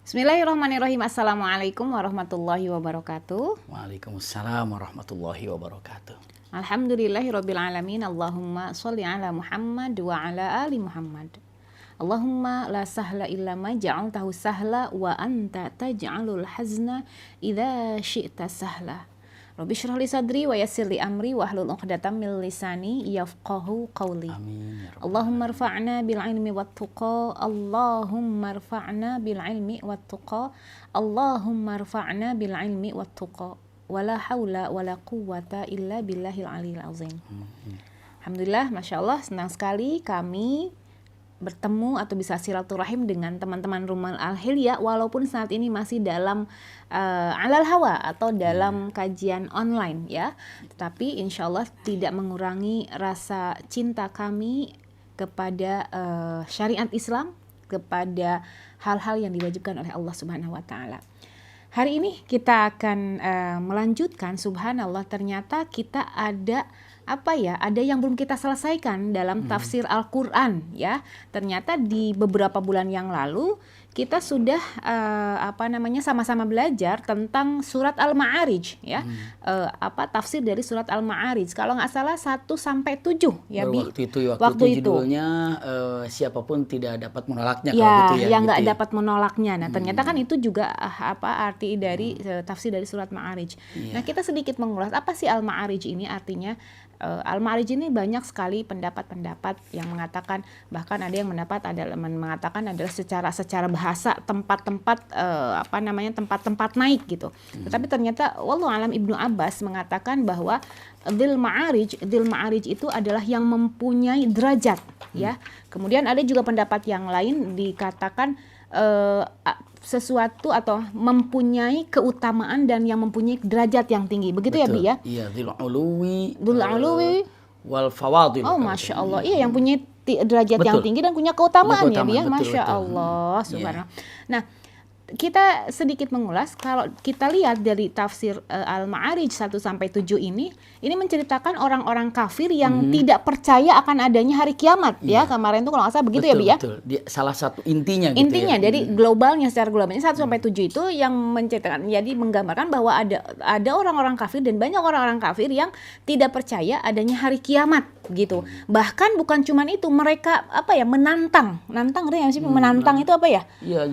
Bismillahirrahmanirrahim. Assalamualaikum warahmatullahi wabarakatuh. Waalaikumsalam warahmatullahi wabarakatuh. Alhamdulillahirabbil alamin. Allahumma sholli ala Muhammad wa ala ali Muhammad. Allahumma la sahla illa ma ja'altahu sahla wa anta taj'alul hazna idza syi'ta sahla. Rabbi shrah li sadri wa yassir li amri wahlul 'uqdatam min lisani yafqahu qawli. Amin. Allahumma rfa'na bil ilmi wat tuqa. Allahumma rfa'na bil ilmi wat tuqa. Allahumma rfa'na bil ilmi wat tuqa. Wala haula wala quwwata illa billahil aliyil azim. Alhamdulillah, Masya Allah, senang sekali kami bertemu atau bisa silaturahim dengan teman-teman Rumah Al-Hilyah walaupun saat ini masih dalam alal hawa atau dalam kajian online ya, tetapi insya Allah tidak mengurangi rasa cinta kami kepada syariat Islam, kepada hal-hal yang diwajibkan oleh Allah Subhanahu wa Ta'ala. Hari ini kita akan melanjutkan. Subhanallah, ternyata kita ada ada yang belum kita selesaikan dalam tafsir Al-Quran ya. Ternyata di beberapa bulan yang lalu kita sudah sama-sama belajar tentang surat Al-Ma'arij ya. Tafsir dari surat Al-Ma'arij kalau nggak salah 1 sampai 7 ya, Bi. Waktu itu judulnya siapapun tidak dapat menolaknya ya, kalau gitu ya. Yang nggak dapat menolaknya. Nah, ternyata kan itu juga arti dari tafsir dari surat Ma'arij. Nah, kita sedikit mengulas apa sih Al-Ma'arij ini artinya. Al-Ma'arij ini banyak sekali pendapat-pendapat yang mengatakan, bahkan ada yang mengatakan adalah secara bahasa tempat-tempat tempat-tempat naik gitu. Tetapi ternyata wallahu alam Ibnu Abbas mengatakan bahwa Dzil Ma'arij itu adalah yang mempunyai derajat ya. Kemudian ada juga pendapat yang lain dikatakan sesuatu atau mempunyai keutamaan dan yang mempunyai derajat yang tinggi. Begitu. Betul. Ya, Bi ya? Iya, dzul uluwi wal fawadil. Oh, Masya Allah. Iya, yang punya derajat yang tinggi dan punya keutamaan ya, Bi ya. Masya Allah. Subhanallah. Nah, kita sedikit mengulas. Kalau kita lihat dari tafsir Al-Ma'arij 1 sampai 7 ini menceritakan orang-orang kafir yang tidak percaya akan adanya hari kiamat ya. Kemarin itu kalau nggak salah begitu ya, Bi ya. Betul. Salah satu intinya gitu. Intinya jadi globalnya, secara globalnya 1 sampai 7 itu yang menceritakan, jadi menggambarkan bahwa ada orang-orang kafir dan banyak orang-orang kafir yang tidak percaya adanya hari kiamat gitu. Bahkan bukan cuman itu, mereka menantang sih menantang itu apa ya? Iya,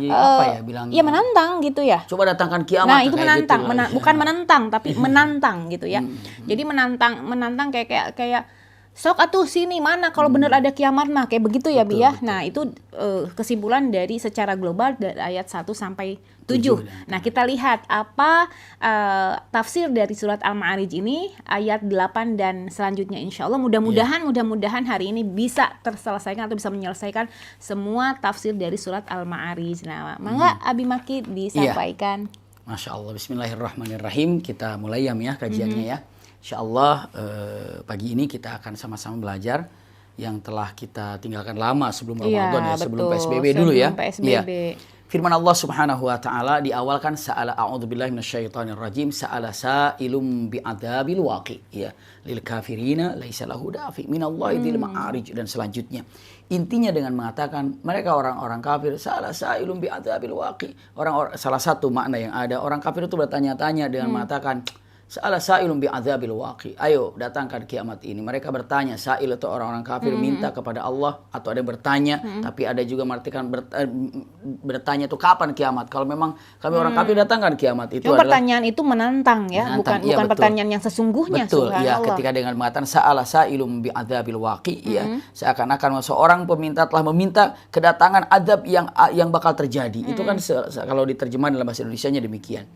bilangnya? Ya menantang gitu ya. Coba datangkan kiamat. Nah, itu menantang, gitu bukan menentang tapi menantang gitu ya. Jadi menantang kayak sok atuh sini mana kalau benar ada kiamat mah, kayak begitu ya, Bi ya. Nah, itu kesimpulan dari secara global dari ayat 1 sampai 7. Nah, kita lihat apa tafsir dari surat Al-Ma'arij ini ayat 8 dan selanjutnya insya Allah. Mudah-mudahan hari ini bisa terselesaikan atau bisa menyelesaikan semua tafsir dari surat Al-Ma'arij. Nah, mangga Abi Maki disampaikan. Masya Allah, bismillahirrahmanirrahim. Kita mulai ya kajiannya ya. Insyaallah pagi ini kita akan sama-sama belajar yang telah kita tinggalkan lama sebelum Ramadan sebelum PSBB dulu ya. PSBB. Firman Allah Subhanahu wa taala diawalkan sa'ala a'udzubillahi minasyaitonir rajim sa'ala sa'ilum bi'adzabil waqi ya lil kafirina laisa lahu dafi minallahi dzil ma'arij dan selanjutnya. Intinya dengan mengatakan mereka orang-orang kafir sa'ala sa'ilum bi'adzabil waqi. Salah satu makna yang ada, orang kafir itu bertanya-tanya dengan mengatakan Sa'ala sa'ilun bi'adzabil waqi. Ayo datangkan kiamat ini. Mereka bertanya, sa'il itu orang-orang kafir minta kepada Allah, atau ada yang bertanya, tapi ada juga mengartikan bertanya itu kapan kiamat. Kalau memang kami orang kafir datangkan kiamat itu adalah pertanyaan itu menantang ya, bukan pertanyaan yang sesungguhnya. Betul, ya, ketika dengan mengatakan sa'ala sa'ilun bi'adzabil waqi ya, seakan-akan seorang peminta telah meminta kedatangan azab yang bakal terjadi. Itu kan kalau diterjemahkan dalam bahasa Indonesianya demikian.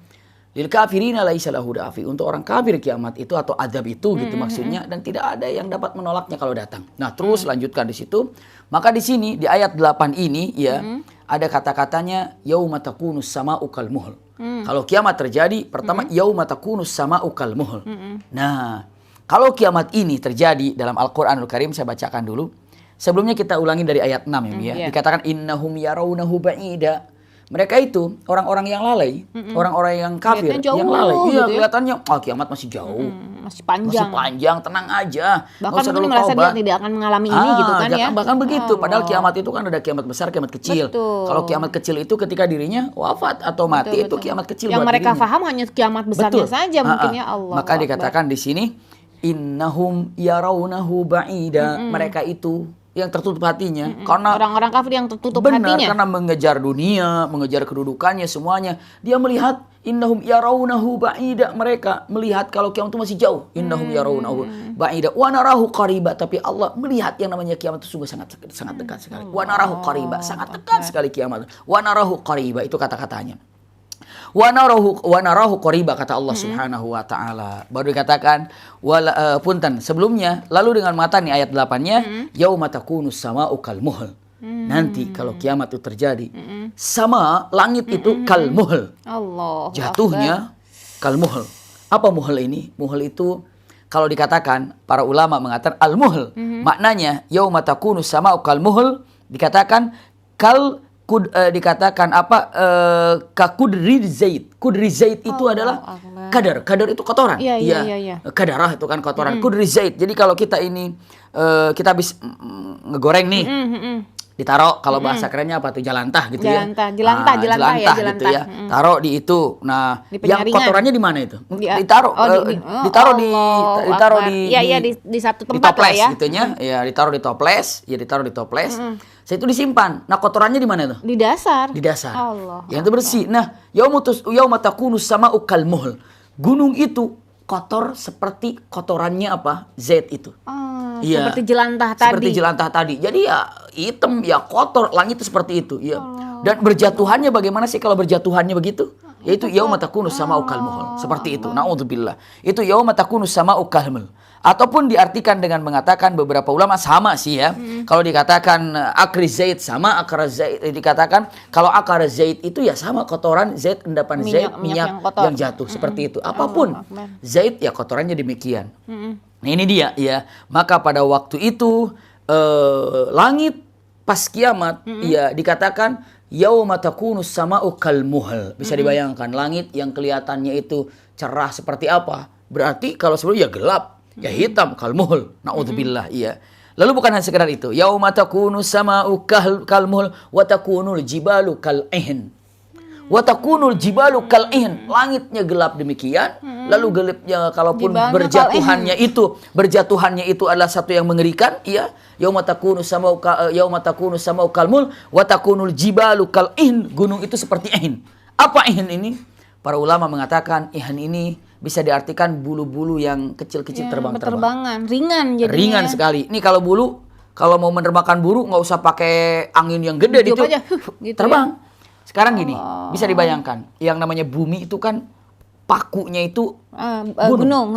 Lil kafirina laisa lahu dafi, untuk orang kafir kiamat itu atau azab itu gitu maksudnya, dan tidak ada yang dapat menolaknya kalau datang. Nah, terus lanjutkan di situ. Maka di sini di ayat 8 ini ya ada kata-katanya yauma takunus sama'u kal muhl. Kalau kiamat terjadi, pertama yauma takunus sama'u kal muhl. Nah, kalau kiamat ini terjadi dalam Al-Qur'anul Karim, saya bacakan dulu. Sebelumnya kita ulangi dari ayat 6 ya. Dikatakan innahum yarawnahu ba'ida. mereka itu orang-orang yang lalai, orang-orang yang kafir, Kelihatannya yang jauh lalai. Iya, gitu ya. kelihatannya kiamat masih jauh. Masih panjang. Masih panjang, tenang aja. Nggak Bahkan usah mungkin dulu merasa taubat. dia tidak akan mengalami ini gitu kan ya. Bahkan begitu. Padahal Allah. kiamat itu kan ada kiamat besar, kiamat kecil. Betul. Kalau kiamat kecil itu ketika dirinya wafat atau mati, itu kiamat kecil Yang buat mereka dirinya. paham hanya kiamat besarnya saja mungkin ya Allah. Maka dikatakan di sini innahum yarawnahu ba'ida. Mereka itu yang tertutup hatinya karena orang-orang kafir yang tertutup benar, hatinya. karena mengejar dunia, mengejar kedudukannya semuanya. Dia melihat innahum yarawnahu ba'ida, mereka melihat kalau kiamat itu masih jauh. Innahum yarawnahu ba'ida wa narahu qariba, tapi Allah melihat yang namanya kiamat itu sungguh sangat dekat sekali. Wa narahu qariba, sangat dekat sekali kiamat. Wa narahu qariba, itu kata-katanya. Wa narahu qariba, kata Allah Subhanahu wa taala. Baru dikatakan punten sebelumnya, lalu dengan mata nih ayat 8-nya, yauma takunus sama'u kalmuhl. Nanti kalau kiamat itu terjadi, sama langit itu kalmuhl. Allah. Jatuhnya kalmuhl. Apa muhl ini? Muhl itu kalau dikatakan para ulama mengatakan al-muhl, maknanya yauma takunus sama'u kalmuhl, dikatakan dikatakan kakudri zait. Kudri zait itu adalah kadar. Kadar itu kotoran. Iya. Kadarah itu kan kotoran. Kudri zait. Jadi kalau kita ini kita habis ngegoreng nih. Ditaruh, kalau bahasa kerennya apa tuh, jelantah gitu ya. Jelantah gitu ya. Taruh di itu. Nah, di yang penyaringan. kotorannya di mana itu? Ditaruh di satu tempat toples, lah ya. gitunya. Ya, ditaruh di toples, Saya itu disimpan. Nah, kotorannya di mana itu? Di dasar. Di dasar. Allah. Yang itu bersih. Nah, yauma takunus sama'u kalmuhl. Gunung itu kotor seperti kotorannya apa? Zait itu. Iya. Seperti jelantah tadi. Seperti jelantah tadi. Jadi ya hitam, ya kotor, langit itu seperti itu. Ya. Dan berjatuhannya bagaimana sih kalau berjatuhannya begitu? Yaitu yauma takunus sama'u kalmuhl. Seperti itu. Naudzubillah. Itu yauma takunus sama'u kalmuhl. Ataupun diartikan dengan mengatakan beberapa ulama sama sih ya. Kalau dikatakan akri zait sama akar zait, dikatakan kalau akar zait itu ya sama kotoran zait, endapan minyak yang jatuh seperti itu. Apapun zait ya kotorannya demikian. Nah ini dia ya. Maka pada waktu itu langit pas kiamat ya dikatakan yauma takunus sama'u kalmuhl. Bisa dibayangkan langit yang kelihatannya itu cerah seperti apa? Berarti kalau sebelumnya ya gelap. Ya hitam, kalmuhl. Na'udzubillah, iya. Lalu bukan hanya sekedar itu. Yauma takunu sama'u kalmuhl wa takunul jibalu kal'ihn. Wa takunul jibalu kal'ihn. Langitnya gelap demikian. Lalu gelapnya kalaupun berjatuhannya itu adalah satu yang mengerikan, iya. Yauma takunu sama'u kalmuhl wa takunul jibalu kal'ihn. Gunung itu seperti ihn. Apa ihn ini? Para ulama mengatakan ihn ini bisa diartikan bulu-bulu yang kecil-kecil terbang-terbang. Ringan jadinya. Ringan sekali. Ini kalau bulu, kalau mau menerbangkan bulu nggak usah pakai angin yang gede itu. Gitu terbang. Ya? Sekarang gini, bisa dibayangkan. Yang namanya bumi itu kan pakunya itu gunung.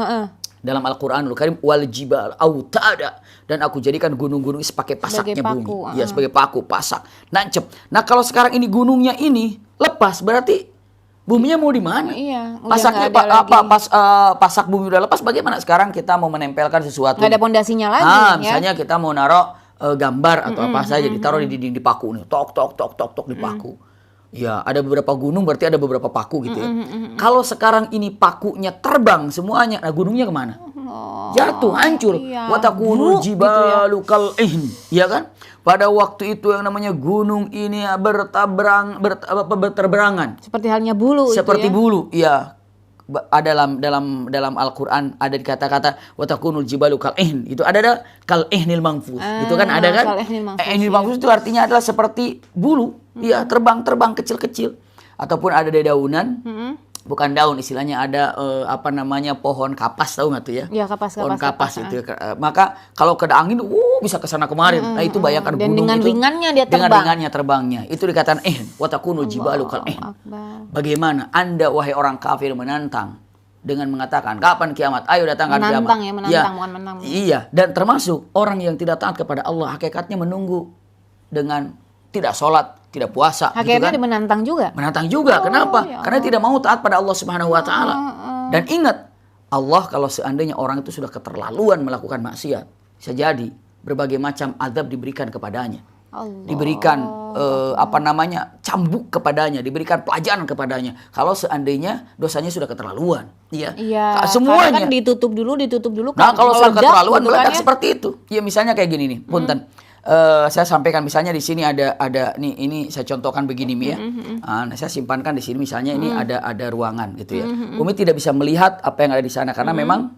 Dalam Al-Quranul Karim, wal jibal autada, dan aku jadikan gunung-gunung pakai pasaknya bumi. Ya, sebagai paku, pasak, nancep. Nah, kalau sekarang ini gunungnya ini lepas, berarti buminya mau di mana? Iya, pasaknya pasak bumi udah lepas, bagaimana sekarang kita mau menempelkan sesuatu? Nggak ada pondasinya lagi. Misalnya kita mau naruh gambar atau apa saja, ditaruh di dinding, di paku nih, tok di paku. Ya, ada beberapa gunung berarti ada beberapa paku gitu ya. Kalau sekarang ini pakunya terbang semuanya, nah gunungnya kemana? Jatuh, hancur. Wa takunul jibalu kal'ihn, ya kan? Pada waktu itu yang namanya gunung ini berterbangan. Seperti halnya bulu. Seperti bulu, ya. Dalam Al-Quran ada kata-kata wa takunul jibalu kal'ihn. Itu ada kal'ihnil manfus. Itu kan ada kan? Kal'ihnil manfus itu artinya adalah seperti bulu. Ya, terbang kecil-kecil. Ataupun ada dedaunan. Bukan daun, istilahnya ada pohon kapas, tahu nggak tuh ya? Ya, kapas. Pohon kapas itu. Maka kalau kena angin, bisa kesana kemari. Nah itu bayangkan dan gunung dengan itu. ringannya dia terbang. Dengan ringannya terbangnya. Itu dikatakan wa takunul jibalu kal'ihn. Bagaimana Anda wahai orang kafir menantang dengan mengatakan kapan kiamat? Ayo datangkan kiamat. Menantang, bukan menang. Iya, dan termasuk orang yang tidak taat kepada Allah hakikatnya menunggu dengan tidak sholat, tidak puasa. Hakikatnya gitu kan? Menantang juga. Menantang juga. Kenapa? Ya, karena tidak mau taat pada Allah Subhanahu wa taala. Dan ingat, Allah kalau seandainya orang itu sudah keterlaluan melakukan maksiat, bisa jadi berbagai macam azab diberikan kepadanya. Diberikan cambuk kepadanya, diberikan pelajaran kepadanya. Kalau seandainya dosanya sudah keterlaluan, iya. Semuanya kan ditutup dulu. Nah, kalau sudah keterlaluan gitu meledak kan, seperti itu. Ya misalnya kayak gini nih, punten. Saya sampaikan misalnya di sini ada nih, ini saya contohkan begini Mi ya. Nah, saya simpankan di sini misalnya ini ada ruangan gitu ya. Umi tidak bisa melihat apa yang ada di sana karena memang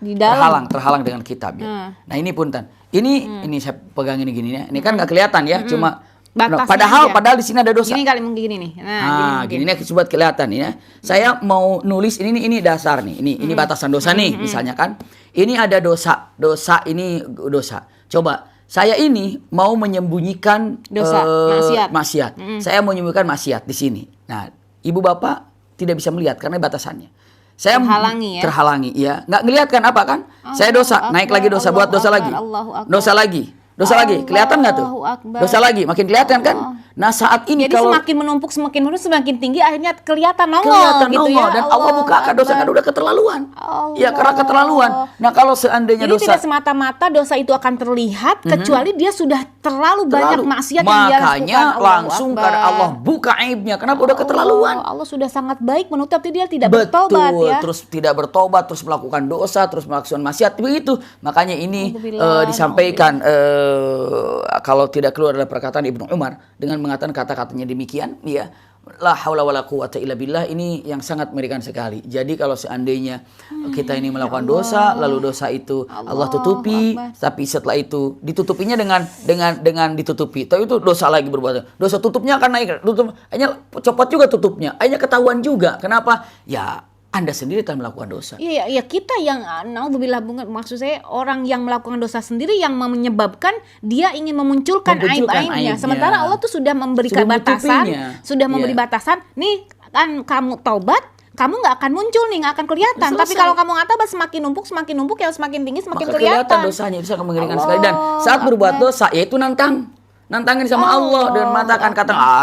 di dalam. terhalang dengan kitab ya. Nah, ini punten. Ini saya pegang ini gini ya. Ini kan nggak kelihatan ya, cuma padahal di sini ada dosa. Gini kali mungkin gini nih. Gini nih coba kelihatan ya. Saya mau nulis ini dasar nih. Ini batasan dosa nih misalnya kan. Ini ada dosa. Dosa ini dosa. Coba saya ini mau menyembunyikan dosa, maksiat. Saya mau menyembunyikan maksiat di sini. Nah, ibu bapak tidak bisa melihat karena batasannya. Saya terhalangi ya. Nggak ngelihat kan apa kan? Saya dosa, naik lagi dosa, buat dosa lagi. Dosa lagi. Kelihatan nggak tuh? Dosa lagi, makin kelihatan kan? Nah, saat ini jadi kalau semakin menumpuk, semakin tinggi, akhirnya kelihatan nongol gitu ya. Dan Allah bukakan dosa kan udah keterlaluan. Ya, karena keterlaluan. Nah, kalau seandainya jadi dosa, tidak semata-mata dosa itu akan terlihat kecuali dia sudah terlalu banyak maksiat yang dia lakukan. Makanya langsung karena Allah buka aibnya. Kenapa udah keterlaluan? Allah sudah sangat baik menutup, tapi dia tidak bertobat ya. Terus tidak bertobat, terus melakukan dosa, terus melakukan maksiat begitu. Makanya ini disampaikan kalau tidak keluar dari perkataan Ibnu Umar dengan mengatakan kata-katanya demikian, ya, la haula wala quwata illa billah, ini yang sangat mengerikan sekali. Jadi kalau seandainya kita ini melakukan dosa, lalu dosa itu Allah tutupi, tapi setelah itu ditutupinya dengan ditutupi, tapi itu dosa lagi berbuat. Dosa tutupnya akan naik, akhirnya copot juga tutupnya, akhirnya ketahuan juga. Kenapa? Ya, Anda sendiri telah melakukan dosa. Iya, kita yang naudzubillah, maksud saya orang yang melakukan dosa sendiri yang menyebabkan dia ingin memunculkan aib-aibnya. Sementara Allah tuh sudah memberikan batasan, sudah memberi batasan. Nih kan kamu taubat, kamu nggak akan muncul nih, nggak akan kelihatan. Tapi kalau kamu nggak taubat, semakin numpuk ya, semakin tinggi, semakin kelihatan dosanya. Itu sangat mengerikan sekali. Dan saat berbuat dosa, yaitu nantangin sama Allah dan mengatakan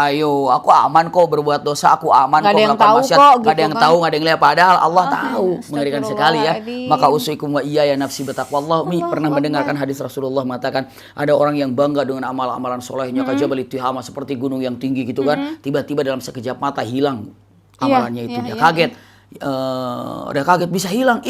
ayo aku aman kok berbuat dosa, aku aman kok melakukan maksiat, nggak ada yang tahu, nggak ada yang lihat, padahal Allah tahu. Mengerikan sekali ya. Maka usikum wa iyaya nafsi bertakwallah. Pernah mendengarkan hadis Rasulullah mengatakan ada orang yang bangga dengan amalan solehnya kajabal tihama, seperti gunung yang tinggi gitu kan, tiba-tiba dalam sekejap mata hilang amalannya itu. Dia kaget. Udah kaget bisa hilang.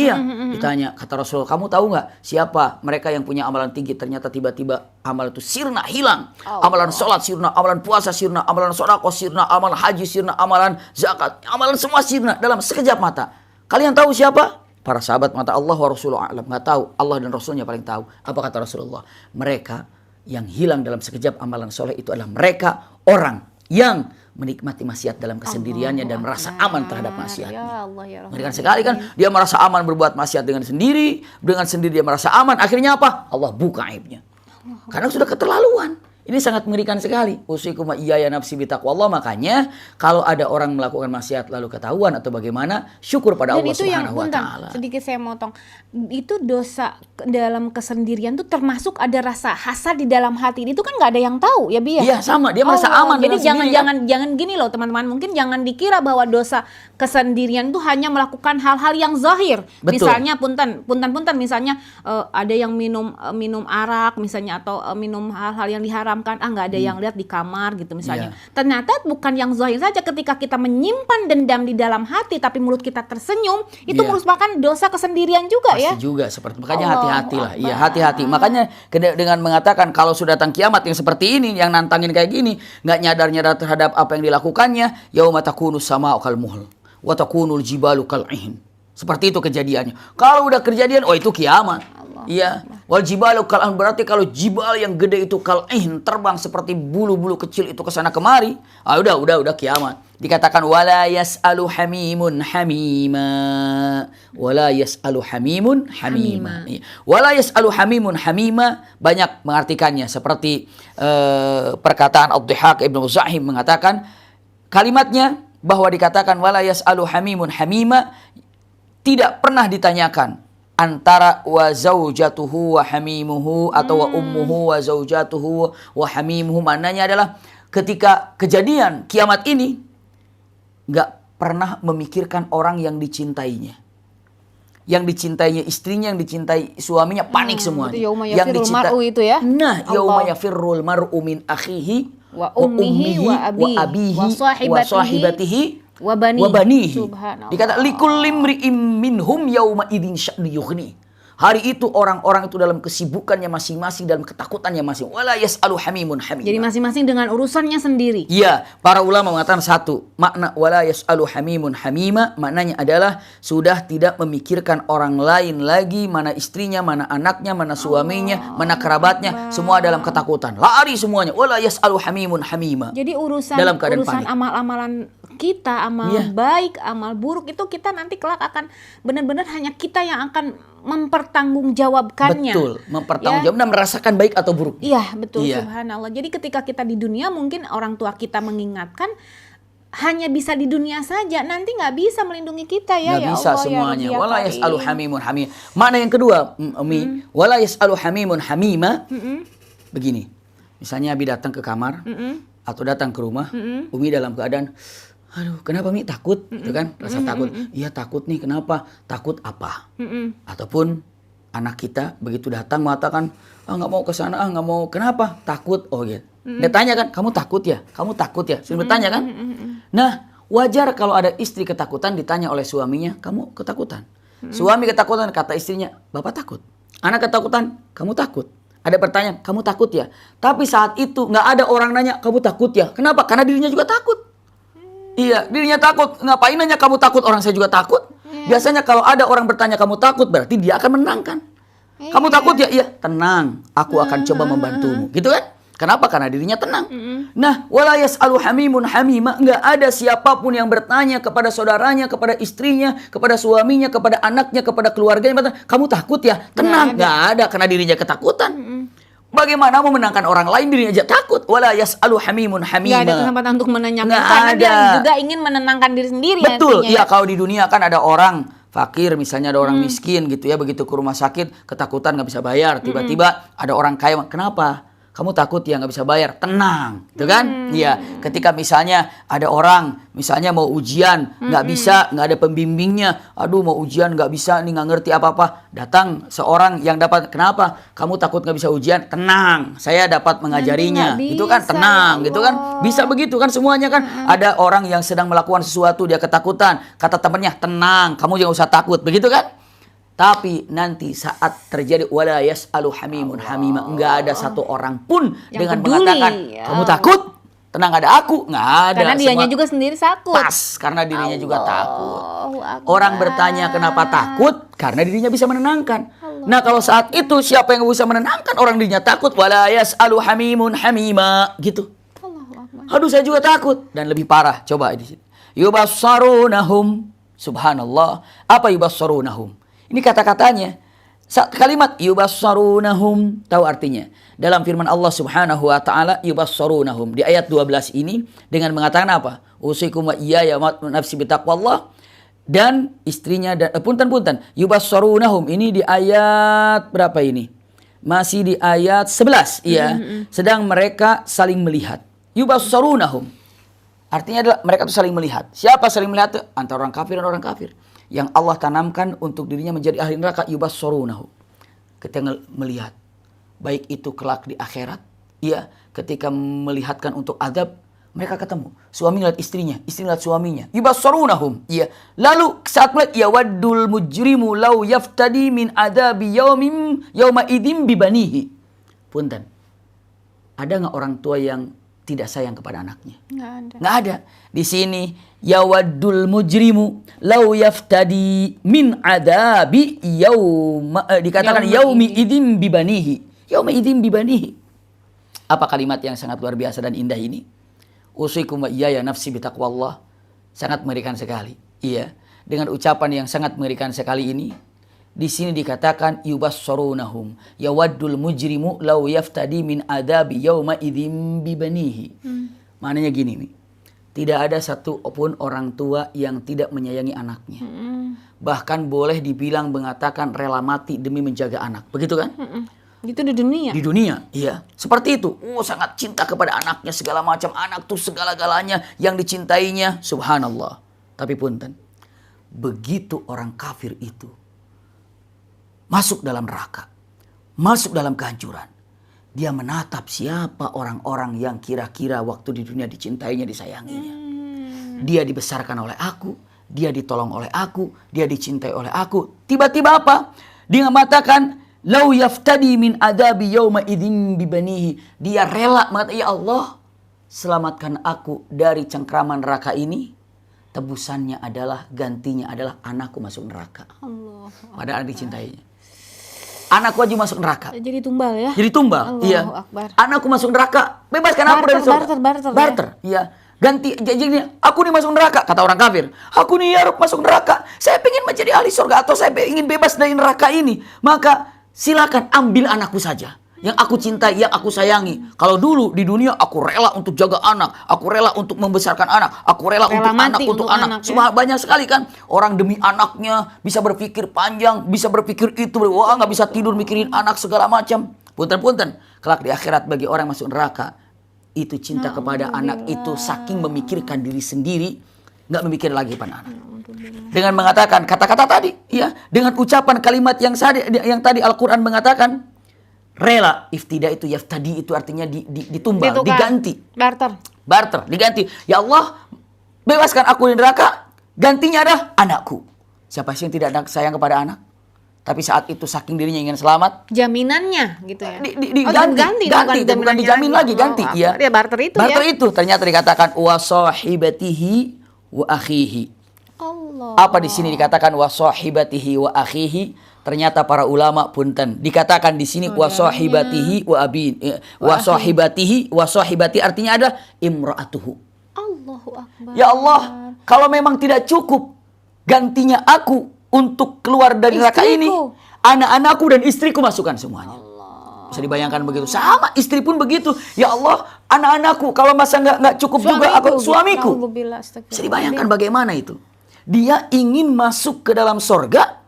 Ditanya, kata Rasul, kamu tahu nggak siapa mereka yang punya amalan tinggi? Ternyata tiba-tiba amalan itu sirna, hilang. Amalan sholat sirna, amalan puasa sirna, amalan sedekah sirna, amalan haji sirna, amalan zakat, amalan semua sirna dalam sekejap mata. Kalian tahu siapa? Para sahabat mata Allah wa Rasulullah alam. Nggak tahu, Allah dan Rasulnya paling tahu. Apa kata Rasulullah? Mereka yang hilang dalam sekejap amalan soleh itu adalah mereka orang yang menikmati maksiat dalam kesendiriannya dan merasa aman terhadap maksiatnya. Mengerikan sekali kan, dia merasa aman berbuat maksiat dengan sendiri dia merasa aman. Akhirnya apa? Allah buka aibnya. Karena sudah keterlaluan. Ini sangat mengerikan sekali. Usikum wa iyaya nafsi bitaqwallah. Makanya kalau ada orang melakukan maksiat lalu ketahuan atau bagaimana, syukur pada Allah Subhanahu wa taala. Sedikit saya motong. Itu dosa dalam kesendirian tuh termasuk ada rasa hasad di dalam hati. Itu kan nggak ada yang tahu ya, Bi? Iya, sama. Dia merasa aman. Jadi jangan gini loh, teman-teman. Mungkin jangan dikira bahwa dosa kesendirian itu hanya melakukan hal-hal yang zahir. Betul. Misalnya punten misalnya ada yang minum arak misalnya, atau minum hal-hal yang diharam kan, nggak ada yang lihat di kamar gitu misalnya. Ternyata bukan yang zahir saja, ketika kita menyimpan dendam di dalam hati tapi mulut kita tersenyum, itu merupakan dosa kesendirian juga. Pasti juga seperti, makanya hati-hati lah. Iya, hati-hati. Makanya dengan mengatakan kalau sudah datang kiamat yang seperti ini, yang nantangin kayak gini, nggak nyadar terhadap apa yang dilakukannya, yauma takunu sama'u kal muhl wa takunul jibalu kal ihn. Seperti itu kejadiannya. Kalau udah kejadian, itu kiamat. Iya, wal jibalu kal anh, berarti kalau jibal yang gede itu kal anh, terbang seperti bulu-bulu kecil itu ke sana kemari, udah kiamat. Dikatakan wala yas'alu hamimun hamima. Wala yas'alu hamimun hamima. Wala yas'alu hamimun hamima banyak mengartikannya, seperti perkataan Ad-Dhihak Ibnu Muzahim mengatakan kalimatnya bahwa dikatakan wala yas'alu hamimun hamima, tidak pernah ditanyakan antara wa zaujatuhu wa hamimuhu atau wa ummuhu wa zaujatuhu wa hamimuhu. Maknanya adalah ketika kejadian kiamat ini nggak pernah memikirkan orang yang dicintainya. Yang dicintainya istrinya, yang dicintai suaminya, panik semuanya. Yauma yafirrul mar'u itu ya. Nah, yauma yafirrul mar'u min akhihi wa ummihi wa abihi wa sahibatihi wa banihi. Subhanallah. Dikata likulli imri'in minhum yauma idzin sya'nu yughni. Hari itu orang-orang itu dalam kesibukannya masing-masing, dalam ketakutannya masing. Wala yas'alu hamimun hamima. Jadi masing-masing dengan urusannya sendiri. Iya, para ulama mengatakan satu, makna wala yas'alu hamimun hamima, maknanya adalah sudah tidak memikirkan orang lain lagi, mana istrinya, mana anaknya, mana suaminya, mana kerabatnya, semua dalam ketakutan. Lari semuanya. Wala yas'alu hamimun hamima. Jadi urusan panik. amal-amalan kita, amal baik, amal buruk itu kita nanti kelak akan benar-benar hanya kita yang akan mempertanggungjawabkannya. Betul, mempertanggungjawabkan dan merasakan baik atau buruk. Iya, betul, subhanallah. Jadi ketika kita di dunia mungkin orang tua kita mengingatkan hanya bisa di dunia saja, nanti nggak bisa melindungi kita ya. Nggak bisa Allah, semuanya. Wala yas'alu hamimun hamima. Makna yang kedua, wala yas'alu hamimun hamima. Begini, misalnya Abi datang ke kamar atau datang ke rumah, Umi dalam keadaan aduh, kenapa Mi takut? Itu kan rasa takut. Iya takut nih, kenapa? Takut apa? Ataupun anak kita begitu datang mengatakan, nggak mau ke sana, nggak mau. Kenapa? Takut. Oh gitu. Dia tanya kan, kamu takut ya? Kamu takut ya? Sudah bertanya kan? Nah, wajar kalau ada istri ketakutan ditanya oleh suaminya, kamu ketakutan? Suami ketakutan, kata istrinya, Bapak takut. Anak ketakutan, kamu takut. Ada pertanyaan, kamu takut ya? Tapi saat itu nggak ada orang nanya, kamu takut ya? Kenapa? Karena dirinya juga takut. Iya, dirinya takut. Ngapain nanya kamu takut? Orang saya juga takut. Biasanya kalau ada orang bertanya kamu takut, berarti dia akan menenangkan. Kamu takut ya? Iya, tenang. Aku akan coba membantumu. Gitu kan? Kenapa? Karena dirinya tenang. Nah, wala yas'alu hamimun hamima. Enggak ada siapapun yang bertanya kepada saudaranya, kepada istrinya, kepada suaminya, kepada anaknya, kepada keluarganya. Kamu takut ya? Tenang. Enggak ada karena dirinya ketakutan. Bagaimana mau menenangkan orang lain, dirinya aja takut. Wala yas'alu hamimun hamima. Nggak ada kesempatan untuk menanyakan. Karena dia juga ingin menenangkan diri sendiri. Betul. Iya, kalau di dunia kan ada orang fakir, misalnya ada orang miskin gitu ya. Begitu ke rumah sakit, ketakutan nggak bisa bayar. Tiba-tiba ada orang kaya. Kenapa? Kamu takut ya nggak bisa bayar? Tenang. Gitu kan? Iya. Ketika misalnya ada orang, misalnya mau ujian, nggak bisa, nggak ada pembimbingnya. Aduh mau ujian nggak bisa, nih nggak ngerti apa-apa. Datang seorang yang dapat, kenapa? Kamu takut nggak bisa ujian? Tenang, saya dapat mengajarinya. Itu kan tenang, gitu kan? Bisa begitu kan semuanya kan? Ada orang yang sedang melakukan sesuatu, dia ketakutan. Kata temannya, tenang, kamu jangan usah takut. Begitu kan? Tapi nanti saat terjadi wala yas'alu hamimun hamima, enggak ada satu orang pun yang dengan peduli, mengatakan kamu takut, tenang ada aku, enggak ada. Karena dianya juga sendiri takut. Pas, karena dirinya juga takut. Orang bertanya kenapa takut? Karena dirinya bisa menenangkan. Nah, kalau saat itu siapa yang bisa menenangkan orang dirinya takut? Wala yas'alu hamimun hamima, gitu. Aduh, saya juga takut. Dan lebih parah, coba di sini. Yubassarunahum, subhanallah. Apa yubassarunahum? Ini kata-katanya. Kalimat yubassarunahum, tahu artinya? Dalam firman Allah Subhanahu wa taala yubassarunahum di ayat 12 ini dengan mengatakan apa? Usikum wa iyaya nafsi bitaqwallah, dan istrinya dan punten yubassarunahum ini di ayat berapa ini? Masih di ayat 11 ya. Sedang mereka saling melihat. Yubassarunahum. Artinya adalah mereka itu saling melihat. Siapa saling melihat? Antara orang kafir dan orang kafir. Yang Allah tanamkan untuk dirinya menjadi ahli neraka, yubassarunahum. Ketika melihat, baik itu kelak di akhirat, ya, ketika melihatkan untuk azab, mereka ketemu. Suami lihat istrinya, istri lihat suaminya. Yubassarunahum, ya. Lalu saat melihat, yawaddul mujrimu law yaftadi min adabi yauma idzin bibanihi. Punten. Ada nggak orang tua yang tidak sayang kepada anaknya? Nggak ada. Di sini yawaddul mujrimu law yaftadi min adabi dikatakan yaumi idzin bibanihi. Yaumi idzin bibanihi. Apa kalimat yang sangat luar biasa dan indah ini? Usikum wa iyaya nafsi bitaqwallah. Sangat mengerikan sekali. Iya, dengan ucapan yang sangat mengerikan sekali ini, di sini dikatakan yubassarunahum yawaddul mujrimu law yaftadi min adabi yauma idzin bibanihi. Maknanya gini, Mi. Tidak ada satu pun orang tua yang tidak menyayangi anaknya. Bahkan boleh dibilang mengatakan rela mati demi menjaga anak. Begitu kan? Itu di dunia. Di dunia, iya. Seperti itu. Sangat cinta kepada anaknya, segala macam. Anak tuh segala-galanya yang dicintainya. Subhanallah. Tapi punten, begitu orang kafir itu masuk dalam neraka, masuk dalam kehancuran, Dia menatap siapa orang-orang yang kira-kira waktu di dunia dicintainya, disayanginya. Dia dibesarkan oleh aku, dia ditolong oleh aku, dia dicintai oleh aku. Tiba-tiba apa? Dia mengatakan, lau yaftadi min adabi yawma idzin bibanihi. Dia rela mengatakan, ya Allah, selamatkan aku dari cengkraman neraka ini. Tebusannya adalah, gantinya adalah anakku masuk neraka. Allah. Padahal dicintainya. Anakku aja masuk neraka. Jadi tumbal ya? Jadi tumbal, Allahu iya. Akbar. Anakku masuk neraka, bebaskan aku dari surga. Barter, Iya. Ganti, jadi aku nih masuk neraka, kata orang kafir. Aku nih ya Rabb masuk neraka. Saya pengen menjadi ahli surga atau saya ingin bebas dari neraka ini. Maka silakan ambil anakku saja. Yang aku cintai, yang aku sayangi. Kalau dulu di dunia aku rela untuk jaga anak, aku rela untuk membesarkan anak, aku rela untuk anak, untuk anak. Semua banyak sekali kan orang demi anaknya bisa berpikir panjang, bisa berpikir itu, wah nggak bisa tidur mikirin anak segala macam. Punten-punten, kelak di akhirat bagi orang masuk neraka itu cinta kepada anak itu saking memikirkan diri sendiri, nggak memikir lagi pada anak. Dengan mengatakan kata-kata tadi, ya, dengan ucapan kalimat yang tadi Al-Quran mengatakan. Rela, iftida itu, yaftadi itu artinya ditumbal, diganti. Barter, diganti. Ya Allah, bebaskan aku dari neraka, gantinya adalah anakku. Siapa sih yang tidak sayang kepada anak? Tapi saat itu saking dirinya ingin selamat. Jaminannya gitu ya? Ganti, bukan dijamin lagi, ganti. Ya, barter itu barter itu ternyata dikatakan wa sahibatihi wa akhihi. Allah. Apa di sini dikatakan wa sahibatihi wa akhihi? Ternyata para ulama punten dikatakan di sini wasahibatihi wa abi wasahibati artinya ada imraatuhu. Allahu Akbar. Ya Allah, kalau memang tidak cukup gantinya aku untuk keluar dari neraka ini, anak-anakku dan istriku masukkan semuanya. Allah. Bisa dibayangkan begitu. Sama istri pun begitu. Ya Allah, anak-anakku kalau masa nggak cukup juga aku suamiku. Bisa dibayangkan bagaimana itu. Dia ingin masuk ke dalam sorga.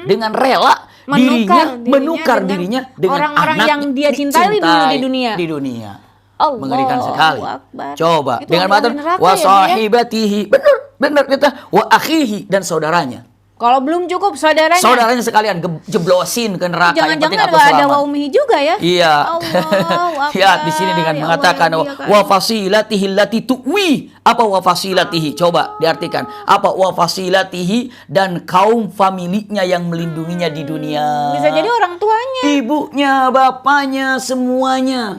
Dengan rela menukar dirinya dengan orang-orang yang dia cintai di dunia. Allah, mengerikan sekali. Akbar. Coba itu dengan mata wa sahibatihi, benar kita wa akhihi dan saudaranya. Kalau belum cukup saudaranya sekalian jeblosin ke neraka. Jangan-jangan nggak ada wa ummihi juga ya? Iya. Ya di sini dengan mengatakan wa fasilatihi allati tuwi. Apa wa fasilatihi? Coba diartikan. Apa wa fasilatihi dan kaum familinya yang melindunginya di dunia. Bisa jadi orang tuanya, ibunya, bapaknya, semuanya.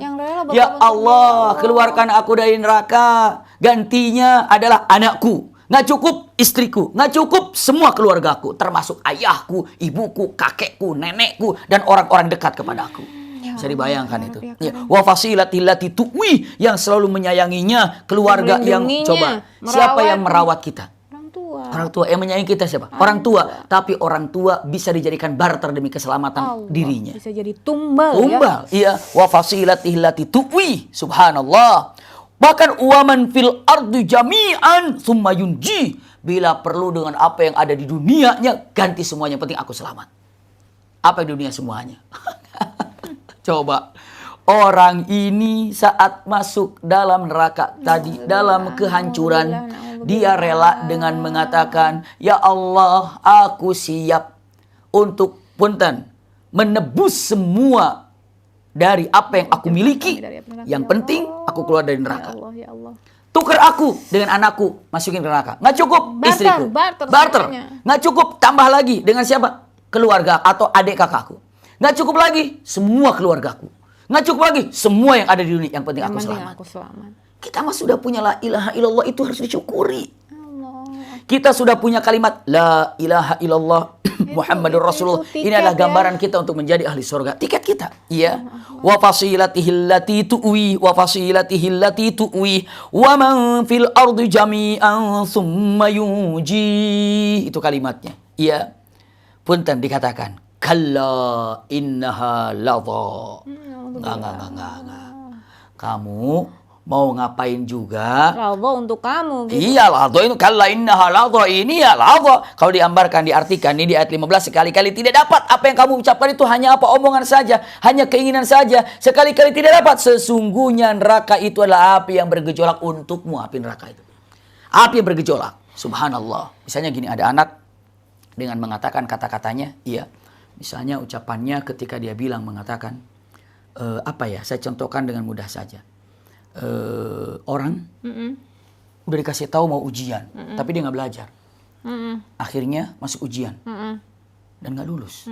Ya Allah, keluarkan aku dari neraka. Gantinya adalah anakku. Nggak cukup istriku, nggak cukup semua keluargaku, termasuk ayahku, ibuku, kakekku, nenekku, dan orang-orang dekat kepadaku. Bisa dibayangkan itu. Wa fasilatil lati tuwi, yang selalu menyayanginya, keluarga yang coba. Siapa yang merawat kita? Orang tua. Yang menyayangi kita siapa? Orang tua. Tapi orang tua bisa dijadikan barter demi keselamatan dirinya. Bisa jadi tumbal. Iya. Wa fasilatil lati tuwi. Subhanallah. Bahkan waman fil ardi jami'an summa yunji. Bila perlu dengan apa yang ada di dunianya, ganti semuanya, penting aku selamat. Apa yang dunia semuanya? Coba. Orang ini saat masuk dalam neraka tadi, dalam kehancuran, dia rela dengan mengatakan, ya Allah, aku siap untuk punten menebus semua dari apa yang aku miliki. Yang penting aku keluar dari neraka. Ya Allah. Tukar aku dengan anakku, masukin ke neraka. Nggak cukup istriku. Barter. Nggak cukup, tambah lagi dengan siapa? Keluarga atau adik kakakku. Nggak cukup lagi, semua keluargaku. Nggak cukup lagi, semua yang ada di dunia. Yang penting aku selamat. Kita mah sudah punya la ilaha illallah, itu harus disyukuri. Kita sudah punya kalimat la ilaha illallah Muhammadur Rasulullah. Ini adalah gambaran kita untuk menjadi ahli surga. Tiket kita. Iya. Wa fasilatihi allati tuwi wa fasilatihi allati tuwi wa man fil ardi jami'an thumma yuji. Itu kalimatnya. Iya. Punten dikatakan kalla innaha ladha. Enggak. Kamu mau ngapain juga? Ladha untuk kamu. Gitu. Iya, ladha itu kalla innaha ladha, ini ya ladha. Kalau diambarkan, diartikan ini di ayat 15, sekali-kali tidak dapat. Apa yang kamu ucapkan itu hanya apa? Omongan saja, hanya keinginan saja. Sekali-kali tidak dapat. Sesungguhnya neraka itu adalah api yang bergejolak untukmu. Api neraka itu, api yang bergejolak. Subhanallah. Misalnya gini, ada anak dengan mengatakan kata-katanya, iya. Misalnya ucapannya ketika dia bilang mengatakan, apa ya? Saya contohkan dengan mudah saja. Orang udah dikasih tahu mau ujian, tapi dia nggak belajar. Akhirnya masuk ujian dan nggak lulus.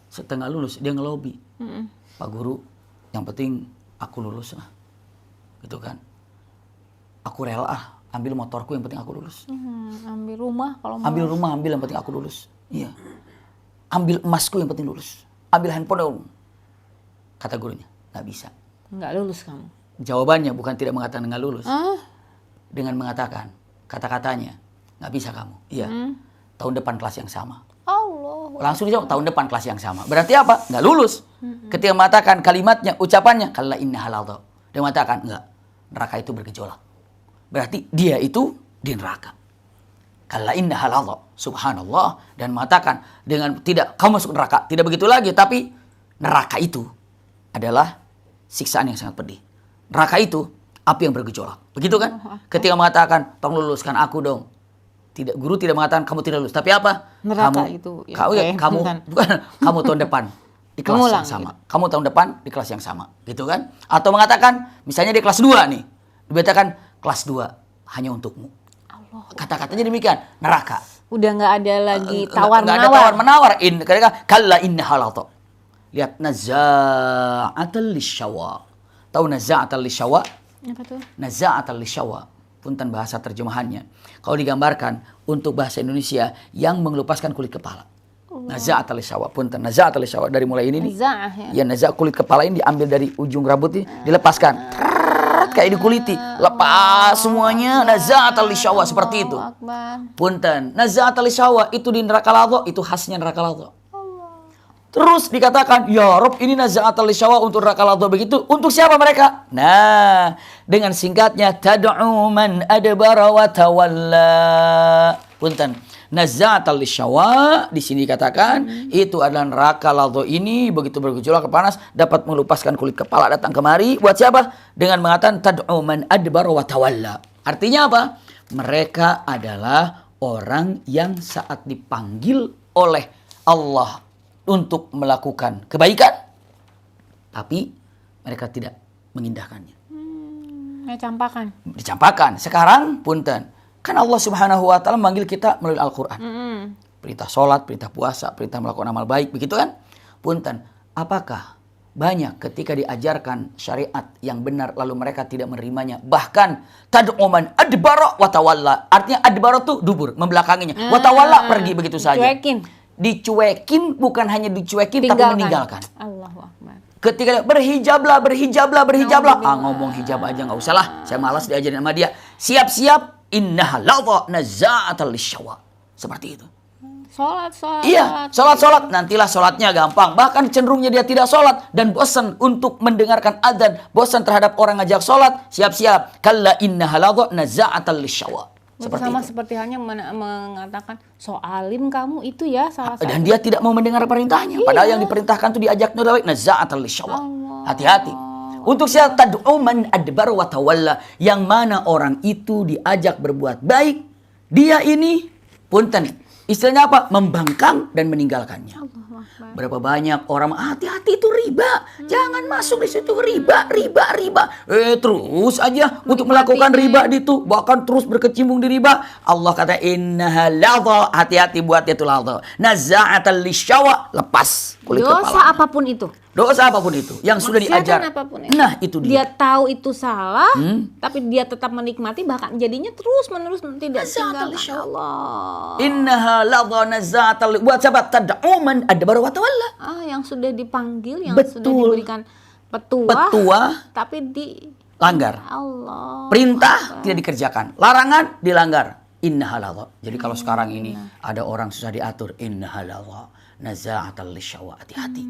Setelah lulus dia ngelobi, Pak Guru, yang penting aku lulus lah, gitu kan? Aku rela ambil motorku yang penting aku lulus. Ambil rumah kalau mau. Ambil rumah, ambil yang penting aku lulus. Iya. Ambil emasku yang penting lulus. Ambil handphone dong. Kata gurunya, nggak bisa. Nggak lulus kamu. Jawabannya bukan tidak mengatakan nggak lulus. Dengan mengatakan kata-katanya, nggak bisa kamu. Iya. Tahun depan kelas yang sama. Allah. Langsung dijawab, tahun depan kelas yang sama. Berarti apa? Nggak lulus. Ketika mengatakan kalimatnya, ucapannya, kalla inna halal. Dia mengatakan, enggak. Neraka itu bergejolak. Berarti dia itu di neraka. Kalla inna halal. Subhanallah. Dan mengatakan, dengan tidak, kamu masuk neraka. Tidak begitu lagi. Tapi neraka itu adalah siksaan yang sangat pedih. Neraka itu api yang bergejolak. Begitu kan? Ketika mengatakan, tolong luluskan aku dong. Tidak, guru tidak mengatakan kamu tidak lulus, tapi apa? Neraka kamu, itu. Ya, kamu bukan, kamu tahun depan di kelas Mengulang, yang sama. gitu. Kamu tahun depan di kelas yang sama, gitu kan? Atau mengatakan, misalnya di kelas 2 nih, dikatakan kelas 2 hanya untukmu. Allah. Kata-katanya demikian, neraka. Udah nggak ada lagi Nggak tawar-menawar. ada tawar-menawar. Kalla inna halal. Lihat, naza'atal lisyawa. Tahu naza'atal lisyawa? Apa tuh? Naza'atal lisyawa. Punten bahasa terjemahannya. Kalau digambarkan untuk bahasa Indonesia yang mengelupaskan kulit kepala. Naza'atal lisyawa. Punten, naza'atal lisyawa. Dari mulai ini nih. Naza'ah ya. Ya, naza' kulit kepala ini diambil dari ujung rambut ini, dilepaskan. Trrrr, kayak dikuliti. Lepas semuanya. Naza'atal lisyawa. Seperti itu. Akbar. Punten, naza'atal lisyawa. Itu di neraka ladha. Itu khasnya neraka ladha. Terus dikatakan, ya Rob, ini naza'atal lisyawa untuk neraka ladha. Begitu, untuk siapa mereka? Nah, dengan singkatnya, tad'u man adbara wa tawalla. Punten, naza'atal lisyawa di sini dikatakan itu adalah neraka ladha ini begitu bergejolak panas dapat melupaskan kulit kepala datang kemari buat siapa? Dengan mengatakan tad'u man adbara wa tawalla. Artinya apa? Mereka adalah orang yang saat dipanggil oleh Allah untuk melakukan kebaikan, tapi mereka tidak mengindahkannya. Campakan. Dicampakkan. Sekarang, punten, kan Allah Subhanahu wa Ta'ala memanggil kita melalui Al-Quran. Perintah sholat, perintah puasa, perintah melakukan amal baik, begitu kan? Punten, apakah banyak ketika diajarkan syariat yang benar lalu mereka tidak menerimanya? Bahkan tad'u man adbara wa tawalla. Artinya adbara tuh dubur, membelakanginya. Wa tawalla pergi begitu saja. Dicuekin, bukan hanya dicuekin tapi meninggalkan. Allahu Akbar. Ketika berhijablah. Ngomong hijab aja nggak usah lah. Saya malas diajarin sama dia. Siap-siap. Innaha ladha naza'atal lisyawa. Seperti itu. Sholat. Iya, sholat. Nantilah sholatnya gampang. Bahkan cenderungnya dia tidak sholat dan bosan untuk mendengarkan adzan, bosan terhadap orang ngajak sholat. Siap-siap. Kalla innaha ladha naza'atal lisyawa. Seperti halnya mengatakan soalim kamu itu ya salah satu. Dan dia tidak mau mendengar perintahnya. Padahal yang diperintahkan itu diajak baik. Naza'atal lisyawa. Hati-hati. Untuk siapa? Tad'u man adbar wa tawalla. Yang mana orang itu diajak berbuat baik. Dia ini, punten, istilahnya apa? Membangkang dan meninggalkannya. Berapa banyak orang, hati-hati itu riba. Jangan masuk di situ, riba. Terus aja untuk melakukan riba itu. Bahkan terus berkecimpung di riba. Allah kata, innaha ladha. Hati-hati buat itu ladha. Naza'atal lisyawa. Lepas kulit kepala. Dosa apapun itu. Dosa apapun itu yang sudah diajar. Nah, itu dia. Dia tahu itu salah, tapi dia tetap menikmati, bahkan jadinya terus-menerus tidak tinggalkan. Allah. Innaha ladha naza'atal. Buat sahabat, tad'u man adbara wa tawalla. Yang sudah dipanggil, yang Betul. sudah diberikan petuah, tapi langgar. Allah. Perintah tidak dikerjakan, larangan dilanggar. Innaha ladha. Jadi kalau sekarang ini ada orang susah diatur, innaha ladha naza'atal lisyawa. Hati-hati.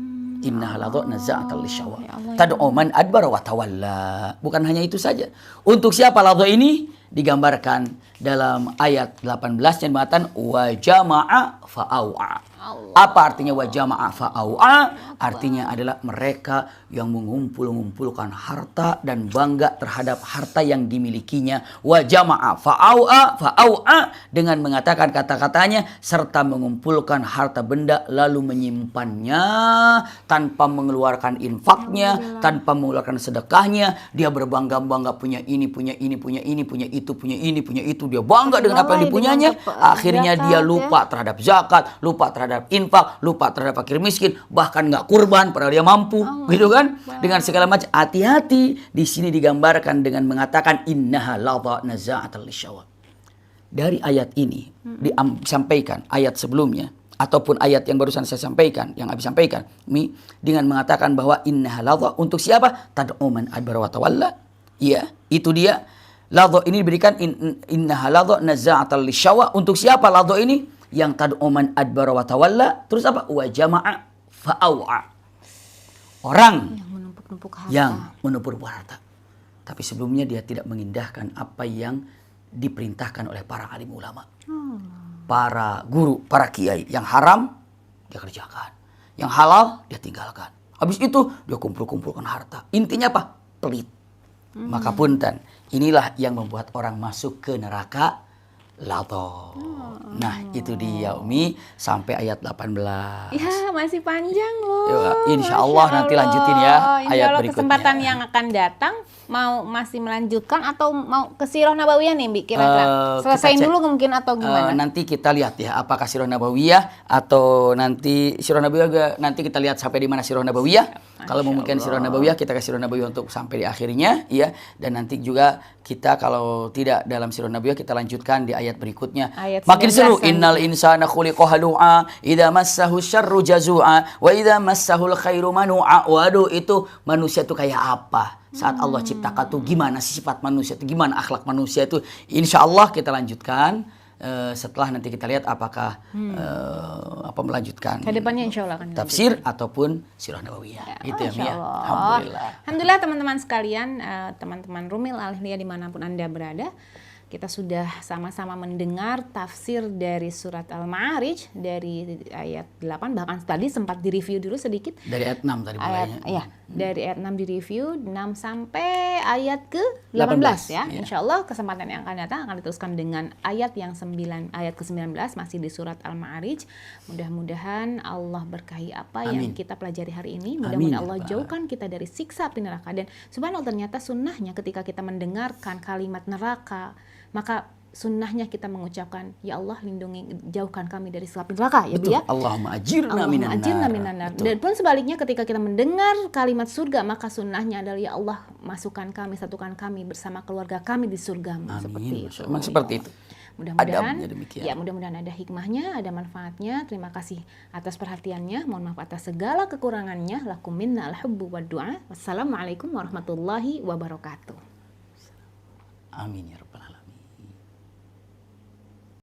Innaha ladha naza'atal lisyawa. Tad'u man adbara wa tawalla. Bukan hanya itu saja. Untuk siapa ladha ini? Digambarkan dalam ayat 18 yang mengatakan wa jama'a fa'au'a. Apa artinya wa jama'a fa'au'a? Artinya adalah mereka yang mengumpulkan harta dan bangga terhadap harta yang dimilikinya. Wa jama'a fa'au'a dengan mengatakan kata-katanya serta mengumpulkan harta benda lalu menyimpannya tanpa mengeluarkan infaknya, tanpa mengeluarkan sedekahnya. Dia berbangga-bangga punya ini, punya ini, punya ini, punya itu, punya ini, punya itu. Dia bangga dengan apa yang dipunyanya. Akhirnya dia lupa terhadap zakat, lupa terhadap infak, lupa terhadap fakir miskin, bahkan nggak kurban padahal dia mampu, gitu kan? Dengan segala macam. Hati-hati, di sini digambarkan dengan mengatakan innaha ladha naza'atal lisyawa. Dari ayat ini disampaikan ayat sebelumnya ataupun ayat yang barusan saya sampaikan, yang Abi sampaikan, dengan mengatakan bahwa innaha ladha untuk siapa? Tad'u man adbara wa tawalla. Iya, itu dia. Ladha ini diberikan innaha ladha naza'atal lisyawa untuk siapa ladha ini? Yang tad'u man adbara wa tawalla, terus apa? Wa jama'a fa'au'a. Orang yang menumpuk harta. Tapi sebelumnya dia tidak mengindahkan apa yang diperintahkan oleh para alim ulama. Para guru, para kiai. Yang haram dia kerjakan. Yang halal dia tinggalkan. Habis itu dia kumpulkan harta. Intinya apa? Pelit. Maka punten, inilah yang membuat orang masuk ke neraka ladha. Nah, itu dia Umi sampai ayat 18. Ya, masih panjang loh. Insya Allah nanti lanjutin ya ayat berikutnya. Kesempatan yang akan datang mau masih melanjutkan atau mau ke Sirah Nabawiyah nih, Bi, kira-kira. Selesaiin dulu mungkin atau gimana? Nanti kita lihat ya apakah Sirah Nabawiyah atau nanti Sirah Nabawiyah nanti kita lihat sampai di mana Sirah Nabawiyah. Kalau mungkin Sirah Nabawiyah kita ke Sirah Nabawiyah untuk sampai di akhirnya ya, dan nanti juga kita kalau tidak dalam Sirah Nabawiyah kita lanjutkan di ayat berikutnya. Makin seru. Innal insana khuliqa halu'a idza massahu syarru jazu'a wa idza massahul khairu manu'a. Waduh, itu manusia itu kayak apa? Saat Allah ciptakan tuh gimana sih sifat manusia itu, gimana akhlak manusia itu. Insya Allah kita lanjutkan setelah nanti kita lihat apakah melanjutkan kedepannya insya Allah akan tafsir ataupun Sirah Nabawiyah. Itu ya Mia. Alhamdulillah teman-teman sekalian, teman-teman Rumil Alhiliyah dimanapun Anda berada, kita sudah sama-sama mendengar tafsir dari surat Al-Ma'arij dari ayat 8, bahkan tadi sempat direview dulu sedikit. Dari ayat 6 tadi mulainya. Ya, dari ayat 6 direview, 6 sampai ayat ke-18 ya. Insya Allah kesempatan yang akan datang akan diteruskan dengan ayat yang 9, ayat ke-19 masih di surat Al-Ma'arij. Mudah-mudahan Allah berkahi apa yang kita pelajari hari ini. Mudah-mudahan Allah jauhkan kita dari siksa api neraka. Dan subhanallah ternyata sunnahnya ketika kita mendengarkan kalimat neraka, maka sunnahnya kita mengucapkan, ya Allah lindungi, jauhkan kami dari siksa api neraka, ya Bu ya. Allahumma ajirna minan nar. Dan pun sebaliknya ketika kita mendengar kalimat surga, maka sunnahnya adalah ya Allah masukkan kami, satukan kami bersama keluarga kami di surga-Mu. Seperti itu. Memang seperti itu. Mudah-mudahan ada hikmahnya, ada manfaatnya. Terima kasih atas perhatiannya. Mohon maaf atas segala kekurangannya. Lakum minna al-hubbu wa du'a. Wassalamualaikum warahmatullahi wabarakatuh. Amin ya rabbal alamin.